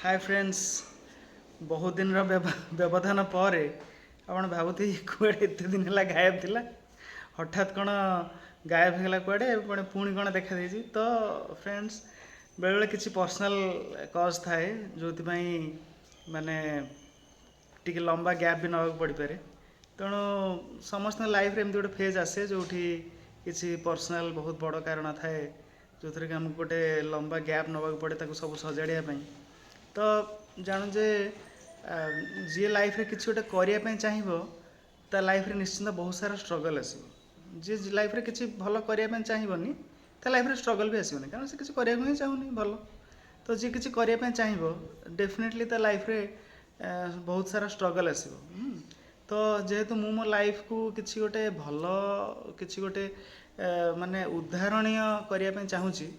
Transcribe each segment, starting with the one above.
Hi friends बहुत दिन व्यवधान पर आपण भावुथि कुआडे एत दिन है गायब थिला हठात कौन गायब होगा कुआडे पुणी कौन देखा देछि तो फ्रेंड्स बेले बेले किसी पर्सनल कज थाए जो माने टिके लंबा गैप भी नवा पड़ पारे तेणु समस्त लाइफ रे एमती गोटे फेज आसे जो किसी पर्सनल बहुत बड़ कारण थाए जो थे कि आमको गोटे लंबा गैप नवा पड़े ताको सब सजाड़िया तो जानू जे जी लाइफ रे किसी गोटे करने चाहिए ता लाइफ रे निश्चिंत बहुत सारा स्ट्रगल आसो जी लाइफ रे किसी भल करने चाहिए ता लाइफ रे स्ट्रगल भी आसोनी कारण से किसी करने ही चाहूनी भल तो जी किसी करने चाहिए डेफिनेटली ता लाइफ रे बहुत सारा स्ट्रगल आसो तो जेहेतु मु मो लाइफ को किसी गोटे भल किसी गोटे माने उदाहरणीय करने चाहूँगी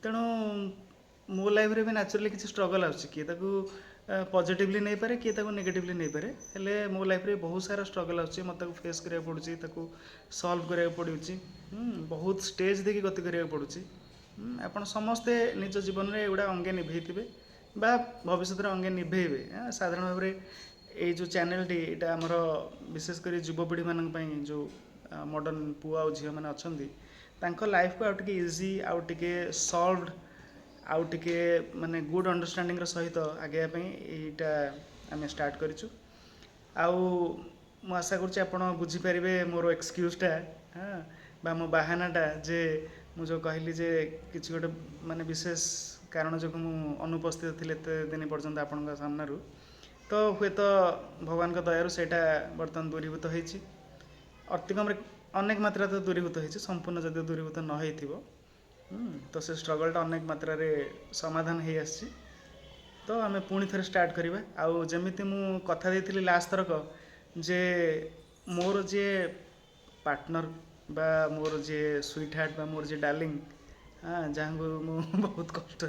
तेणु मो लाइफ रे भी नेचुरली किसी स्ट्रगल आसुची किए ताकू पॉजिटिवली नहीं पारे किए ताकू नेगेटिवली नहीं पारे हेले मो लाइफ रे बहुत सारा स्ट्रगल आसुची मत फेस करिया पड़ुची ताकू सॉल्व करिया पड़ुची बहुत स्टेज देखि गति करिया पड़ुची आपण समस्ते निज जीवन रे एगुडा अंगे निभेइथिबे बा भविष्य रे अंगे निभेइबे साधारण भाव रे ए जो चैनल टी एटा हमर विशेषकर युवपीढ़ी मानक पई जो मॉडर्न पुआ और झील मैंने अच्छा तांको लाइफ को आउ टिके इजी आउ टिके सॉल्व्ड आउ टिके माने गुड अंडरस्टैंडिंग सहित आगे यहाँ आम स्टार्ट करूँ आउ मु आशा करुँच आप बुझीपारे मोर एक्सक्यूजटा हाँ बा मो बाहानाटा जे मु जो कहली जे किसी गोटे माने विशेष कारण जो मु अनुपस्थित थी एत दिन पर्यंत आपण सामने तो हुए तो भगवान दयारू से बर्तमान दूरीभूत होती अतिकम अनेक मात्रा तो दूरीभूत होती संपूर्ण जदि दूरीभूत न हो तो से स्ट्रगलटा अनेक मात्रा रे समाधान हो आसी तो आम पुणी थे स्टार्ट करवा आउ जमीती मु कथा देती लास्ट थरक जे मोर जे पार्टनर बा मोर जे स्वीट हार्ट बा मोर जे डार्लिंग हाँ जहाँ को मु बहुत कष्ट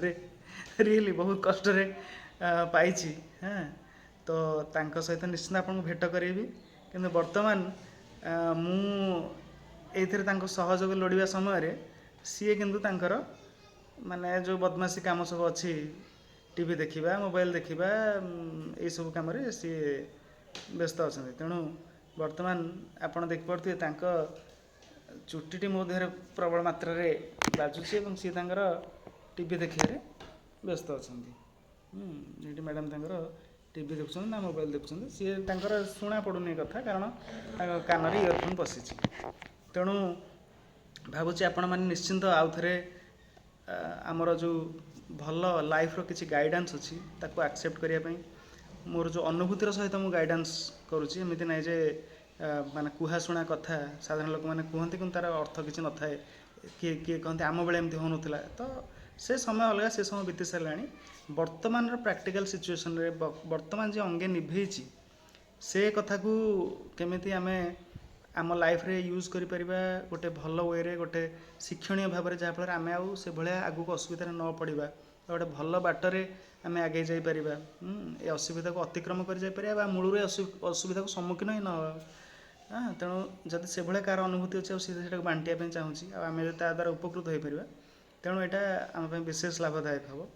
रियली बहुत कष्ट पाई हाँ तो तांको सहित निश्चित आपको भेट करी कि बर्तमान मु एथिरे तांको सहयोग लोड़िया समय सी किंतु तांकर माने जो बदमाशी काम सब अच्छी टीवी देखा मोबाइल देखा ये सब कम सी व्यस्त अच्छा तेणु बर्तमान आपड़ देखिपे चुट्टी मो देह प्रबल मात्रा बाजुची सी टीवी देखिए व्यस्त अच्छा ये मैडम टीवी देखुं ना मोबाइल देखुं सी शुणा पड़ूनी कथा कारण कान इयरफोन पशि तेणु भावुँ आपण मैंने निश्चिंत आउ थे आमर जो भल लाइफ रो किसी गाइडेंस अच्छी ताको एक्सेप्ट करने मोर जो अनुभूतिर सहित मुझे गाइडेंस करुँची एमती ना जे माने कुहाशुणा कथा साधारण लोक मैंने कहते कि तार अर्थ किसी न थाए किए किए कहते आम बेले एमती हो नाला तो से समय अलग से समय बीती सारा वर्तमान प्रैक्टिकल सिचुएशन रे वर्तमान जो अंगे निभेची से कथा को केमिति आमे आम लाइफ रे यूज करि परिबा गोटे भल वे रे गोटे शिक्षणीय भाव में जहाँफल आम आउ से भाया आगू असुविधा न पड़ा गोटे भल बाटर आम आगे जापर ये असुविधा को अतिक्रम कर मूल असुविधा को सम्मुखीन ही न हाँ तेणु जब से भाया कार अनुभूति अच्छे से बांटिया चाहूँगी आम ता द्वारा उपकृत हो पार तेणु यहाँ आम विशेष लाभदायक हम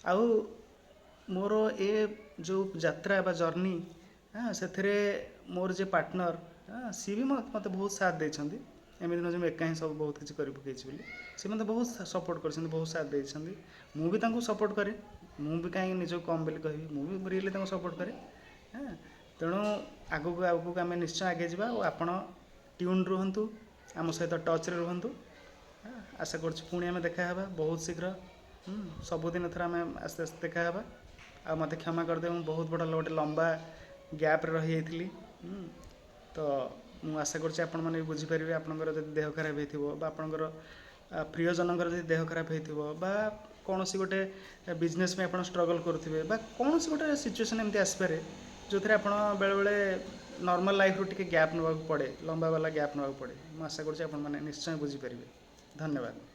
आउ मोर ए जो यात्रा बा जर्नी हाँ से मोर जे पार्टनर हाँ सी भी मत बहुत साथ देती एमती ना जो एका ही सब बहुत किसी कर पकई सी मत बहुत सपोर्ट कर बहुत साथ देती मुझे सपोर्ट करे मुझे कहीं निज कम बोली कह मुझे रियली सपोर्ट करे हाँ तेणु आगू आगू आम निश्चय आगे जा आपण ट्यून रुहतु आम सहित टच रे रुहतु आशा करुँ आम देखा बहुत शीघ्र सबुदिन थर आम आस्ते आस्ते देखा आ मत क्षमा करदे बहुत बड़ा गोटे लंबा गैप रही जाइली तो मु आशा कर बुझीपारे आपंकर जब देह खराब हो आपंकर प्रियजनकर जब देह खराब हो कौन सी गोटे बिजनेस में आप स्ट्रगल करुवे कौन सी गोटे सिचुएसन एमती आसपे जो थे आप बेले बेले नॉर्मल लाइफ रू टे गैप ना पड़े लंबा वाला गैप ना पड़े मुझे आशा कर निश्चय बुझीपारे धन्यवाद।